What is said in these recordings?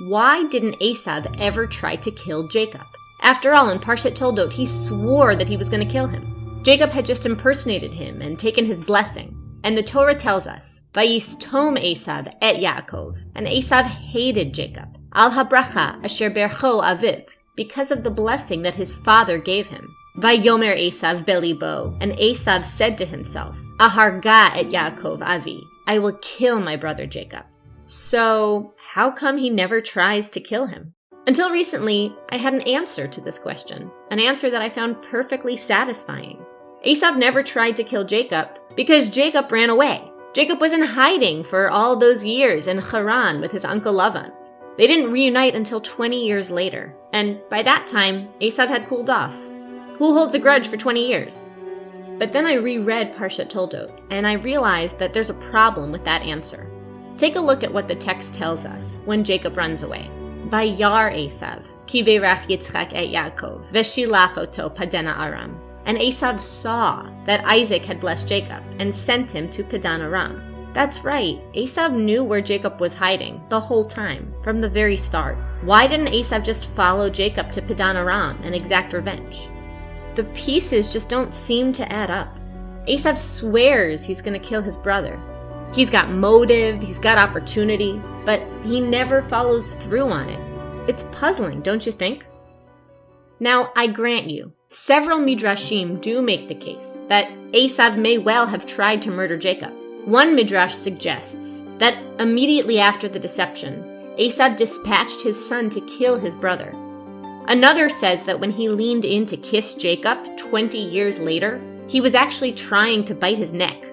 Why didn't Esau ever try to kill Jacob? After all, in Parshat Toldot, he swore that he was going to kill him. Jacob had just impersonated him and taken his blessing. And the Torah tells us, Vayistom Esav et Yaakov, and Esau hated Jacob, al habracha asher bercho aviv, because of the blessing that his father gave him. Vayomer Esav belibo, and Esau said to himself, Aharga et Yaakov avi, I will kill my brother Jacob. So, how come he never tries to kill him? Until recently, I had an answer to this question, an answer that I found perfectly satisfying. Esau never tried to kill Jacob because Jacob ran away. Jacob was in hiding for all those years in Haran with his uncle Lavan. They didn't reunite until 20 years later, and by that time, Esau had cooled off. Who holds a grudge for 20 years? But then I reread Parshat Toldot, and I realized that there's a problem with that answer. Take a look at what the text tells us when Jacob runs away. Vayar Esav, ki veirach Yitzchak et Yaakov, veshilach oto padana Aram. And Esau saw that Isaac had blessed Jacob and sent him to Padan Aram. That's right, Esau knew where Jacob was hiding the whole time, from the very start. Why didn't Esau just follow Jacob to Padan Aram and exact revenge? The pieces just don't seem to add up. Esau swears he's going to kill his brother. He's got motive, he's got opportunity, but he never follows through on it. It's puzzling, don't you think? Now, I grant you, several midrashim do make the case that Esau may well have tried to murder Jacob. One midrash suggests that immediately after the deception, Esau dispatched his son to kill his brother. Another says that when he leaned in to kiss Jacob 20 years later, he was actually trying to bite his neck.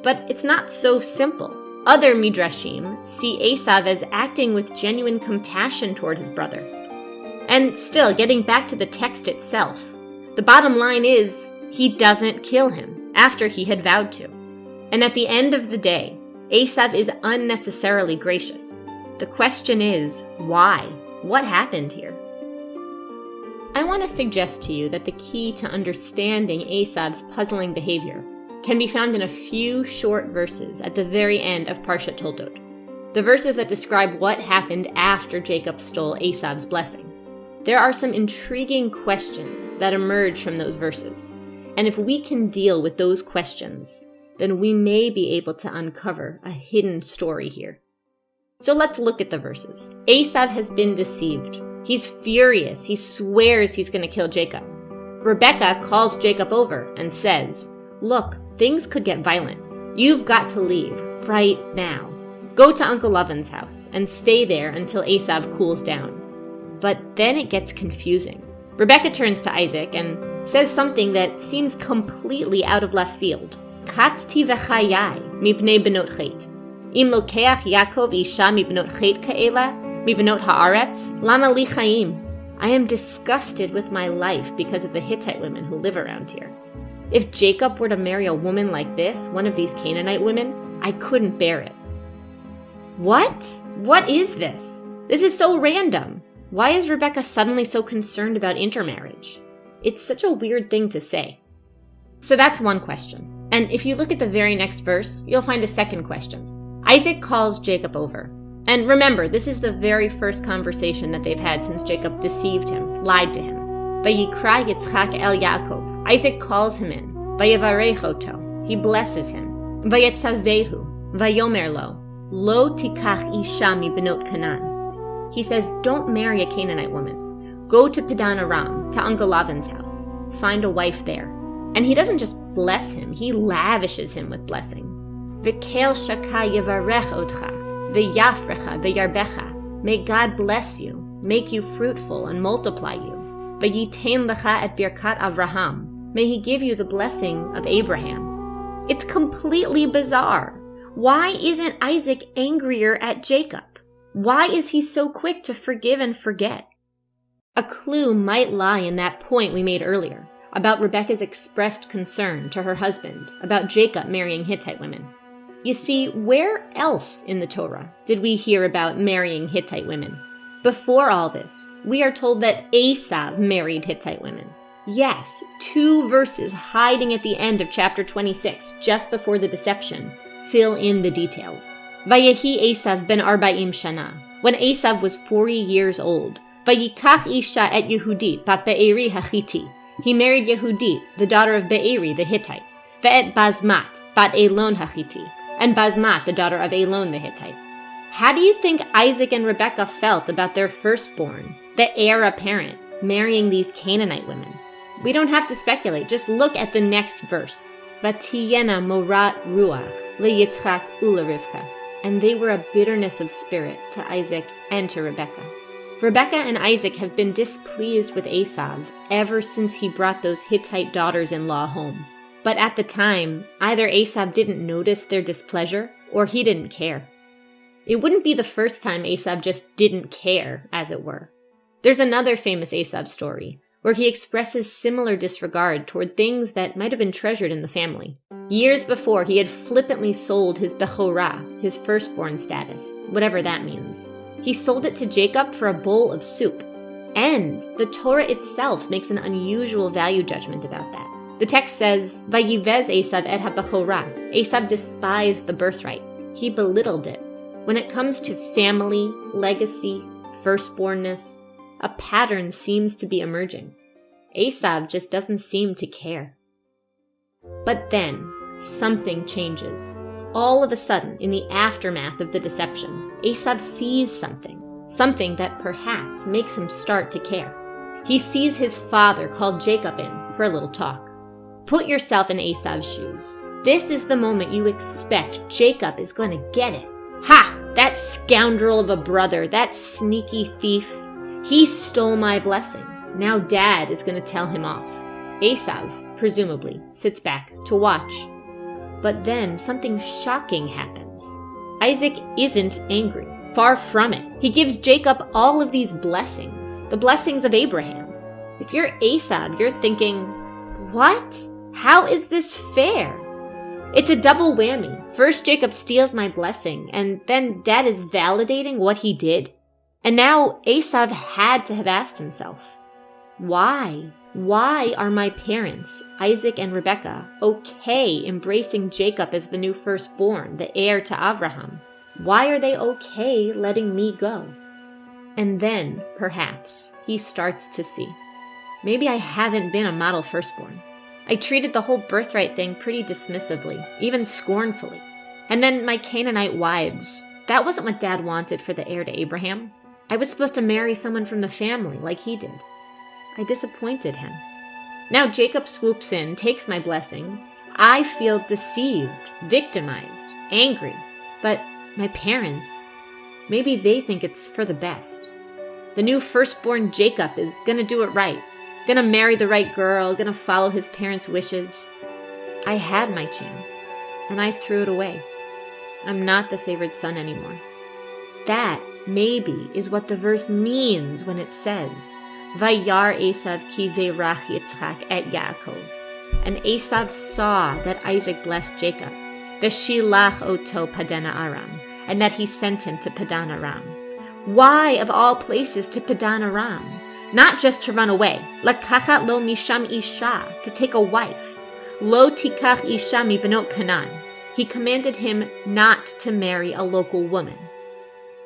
But it's not so simple. Other midrashim see Esau as acting with genuine compassion toward his brother. And still, getting back to the text itself, the bottom line is he doesn't kill him after he had vowed to. And at the end of the day, Esau is unnecessarily gracious. The question is, why? What happened here? I want to suggest to you that the key to understanding Esau's puzzling behavior can be found in a few short verses at the very end of Parshat Toldot, the verses that describe what happened after Jacob stole Esau's blessing. There are some intriguing questions that emerge from those verses, and if we can deal with those questions, then we may be able to uncover a hidden story here. So let's look at the verses. Esau has been deceived. He's furious. He swears he's going to kill Jacob. Rebekah calls Jacob over and says, "Look, things could get violent. You've got to leave right now. Go to Uncle Lavan's house and stay there until Esau cools down." But then it gets confusing. Rebekah turns to Isaac and says something that seems completely out of left field. Chatzti v'chayai mipnei benot chet. Im lokeach Yaakov isha mibnot chet ka'ela, mibnot haaretz, lama li chaim. I am disgusted with my life because of the Hittite women who live around here. If Jacob were to marry a woman like this, one of these Canaanite women, I couldn't bear it. What? What is this? This is so random. Why is Rebekah suddenly so concerned about intermarriage? It's such a weird thing to say. So that's one question. And if you look at the very next verse, you'll find a second question. Isaac calls Jacob over. And remember, this is the very first conversation that they've had since Jacob deceived him, lied to him. Vayikra Yitzchak el Yaakov. Isaac calls him in. Vayevarech oto. He blesses him. Vayetzavehu. Vayomer lo tikach isha mi benot Canaan. He says, don't marry a Canaanite woman. Go to Padan Aram, to Uncle Lavan's house. Find a wife there. And he doesn't just bless him, he lavishes him with blessing. V'kel shaka yevarech otcha, v'yafrecha v'yarbecha. May God bless you, make you fruitful, and multiply you. V'yitein lecha et birkat Avraham. May he give you the blessing of Abraham. It's completely bizarre. Why isn't Isaac angrier at Jacob? Why is he so quick to forgive and forget? A clue might lie in that point we made earlier about Rebekah's expressed concern to her husband about Jacob marrying Hittite women. You see, where else in the Torah did we hear about marrying Hittite women? Before all this, we are told that Esau married Hittite women. Yes, 2 verses hiding at the end of chapter 26, just before the deception, fill in the details. Vayehi Esav ben 40 shana, When Esau was 40 years old, Vayikach Isha et Yehudit bat Be'eri Hachiti. He married Yehudit, the daughter of Be'eri the Hittite, Ve'et Basmat bat Elon Hachiti, and Basmat, the daughter of Elon the Hittite. How do you think Isaac and Rebekah felt about their firstborn, the heir apparent, marrying these Canaanite women? We don't have to speculate, just look at the next verse. Vatiyena morat ruach leYitzchak uleRivka. And they were a bitterness of spirit to Isaac and to Rebekah. Rebekah and Isaac have been displeased with Esau ever since he brought those Hittite daughters-in-law home. But at the time, either Esau didn't notice their displeasure or he didn't care. It wouldn't be the first time Esau just didn't care, as it were. There's another famous Esau story where he expresses similar disregard toward things that might have been treasured in the family. Years before, he had flippantly sold his Bechorah, his firstborn status, whatever that means. He sold it to Jacob for a bowl of soup. And the Torah itself makes an unusual value judgment about that. The text says, Vayivez Esav et ha-Bechorah. Esau despised the birthright. He belittled it. When it comes to family, legacy, firstbornness, a pattern seems to be emerging. Esau just doesn't seem to care. But then, something changes. All of a sudden, in the aftermath of the deception, Esau sees something that perhaps makes him start to care. He sees his father call Jacob in for a little talk. Put yourself in Esau's shoes. This is the moment you expect Jacob is going to get it. Ha! That scoundrel of a brother, that sneaky thief. He stole my blessing. Now Dad is going to tell him off. Esau, presumably, sits back to watch. But then something shocking happens. Isaac isn't angry. Far from it. He gives Jacob all of these blessings, the blessings of Abraham. If you're Esau, you're thinking, what? How is this fair? It's a double whammy. First, Jacob steals my blessing, and then Dad is validating what he did. And now Esau had to have asked himself, why? Why are my parents, Isaac and Rebekah, okay embracing Jacob as the new firstborn, the heir to Abraham? Why are they okay letting me go? And then, perhaps, he starts to see. Maybe I haven't been a model firstborn. I treated the whole birthright thing pretty dismissively, even scornfully. And then my Canaanite wives, that wasn't what Dad wanted for the heir to Abraham. I was supposed to marry someone from the family like he did. I disappointed him. Now Jacob swoops in, takes my blessing. I feel deceived, victimized, angry. But my parents, maybe they think it's for the best. The new firstborn Jacob is gonna do it right. Gonna marry the right girl, gonna follow his parents' wishes. I had my chance, and I threw it away. I'm not the favored son anymore. That, maybe, is what the verse means when it says, Vayar Esav ki ve'rach Yitzchak et Yaakov. And Esau saw that Isaac blessed Jacob, Veshilach oto Padan Aram, and that he sent him to Padan Aram. Why, of all places, to Padan Aram? Not just to run away. Lakachat lo misham isha, to take a wife. Lo tikach isha mi benot Canaan. He commanded him not to marry a local woman.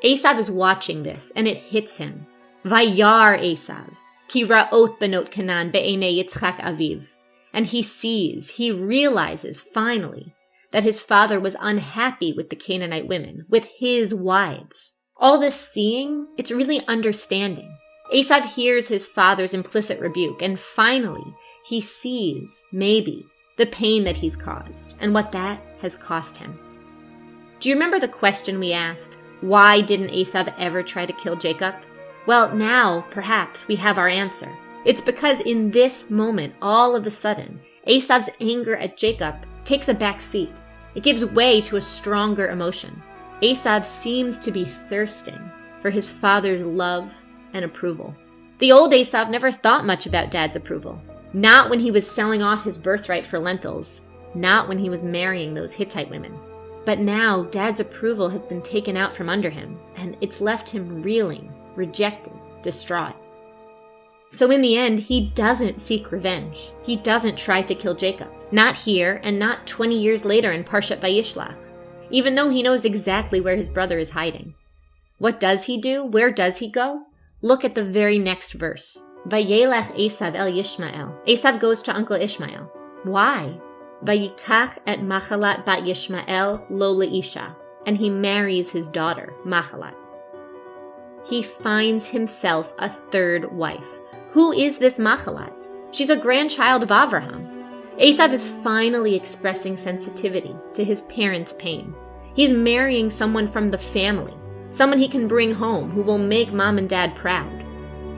Esau is watching this, and it hits him. Vayar Esau, ki ra'ot benot Canaan be'enei Yitzchak aviv. And he sees, he realizes finally that his father was unhappy with the Canaanite women, with his wives. All this seeing, it's really understanding. Esau hears his father's implicit rebuke, and finally, he sees, maybe, the pain that he's caused, and what that has cost him. Do you remember the question we asked? Why didn't Esau ever try to kill Jacob? Well, now, perhaps, we have our answer. It's because in this moment, all of a sudden, Esau's anger at Jacob takes a back seat. It gives way to a stronger emotion. Esau seems to be thirsting for his father's love and approval. The old Esau never thought much about Dad's approval. Not when he was selling off his birthright for lentils. Not when he was marrying those Hittite women. But now Dad's approval has been taken out from under him, and it's left him reeling, rejected, distraught. So in the end, he doesn't seek revenge. He doesn't try to kill Jacob. Not here, and not 20 years later in Parshat Vayishlach, even though he knows exactly where his brother is hiding. What does he do? Where does he go? Look at the very next verse. Vayelech Esav el Yishmael. Esav goes to Uncle Ishmael. Why? Vayikach et Machalat bat Yishmael lo leisha. And he marries his daughter, Machalat. He finds himself a third wife. Who is this Machalat? She's a grandchild of Avraham. Esav is finally expressing sensitivity to his parents' pain. He's marrying someone from the family, someone he can bring home who will make mom and dad proud.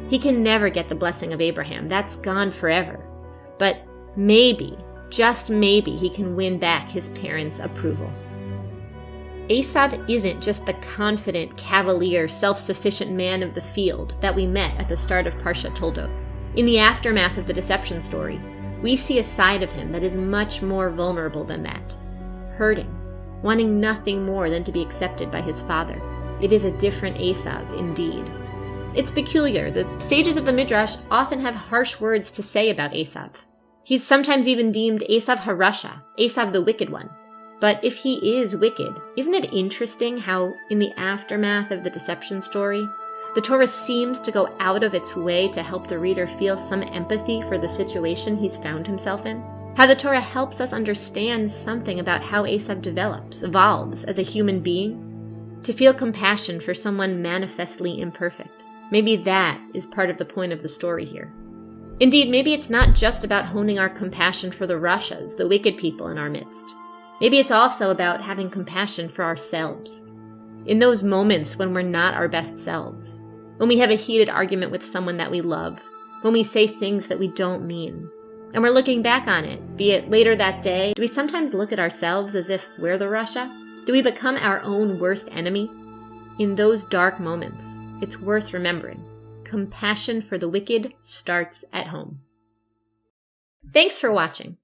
He can never get the blessing of Abraham. That's gone forever. But maybe, just maybe, he can win back his parents' approval. Esav isn't just the confident, cavalier, self-sufficient man of the field that we met at the start of Parshat Toldot. In the aftermath of the deception story, we see a side of him that is much more vulnerable than that. Hurting, wanting nothing more than to be accepted by his father. It is a different Esav indeed. It's peculiar. The sages of the Midrash often have harsh words to say about Esav. He's sometimes even deemed Esav Harasha, Esav the wicked one. But if he is wicked, isn't it interesting how, in the aftermath of the deception story, the Torah seems to go out of its way to help the reader feel some empathy for the situation he's found himself in? How the Torah helps us understand something about how Esav develops, evolves as a human being? To feel compassion for someone manifestly imperfect. Maybe that is part of the point of the story here. Indeed, maybe it's not just about honing our compassion for the Rashas, the wicked people in our midst. Maybe it's also about having compassion for ourselves. In those moments when we're not our best selves, when we have a heated argument with someone that we love, when we say things that we don't mean, and we're looking back on it, be it later that day, do we sometimes look at ourselves as if we're the Rasha? Do we become our own worst enemy? In those dark moments, it's worth remembering. Compassion for the wicked starts at home. Thanks for watching.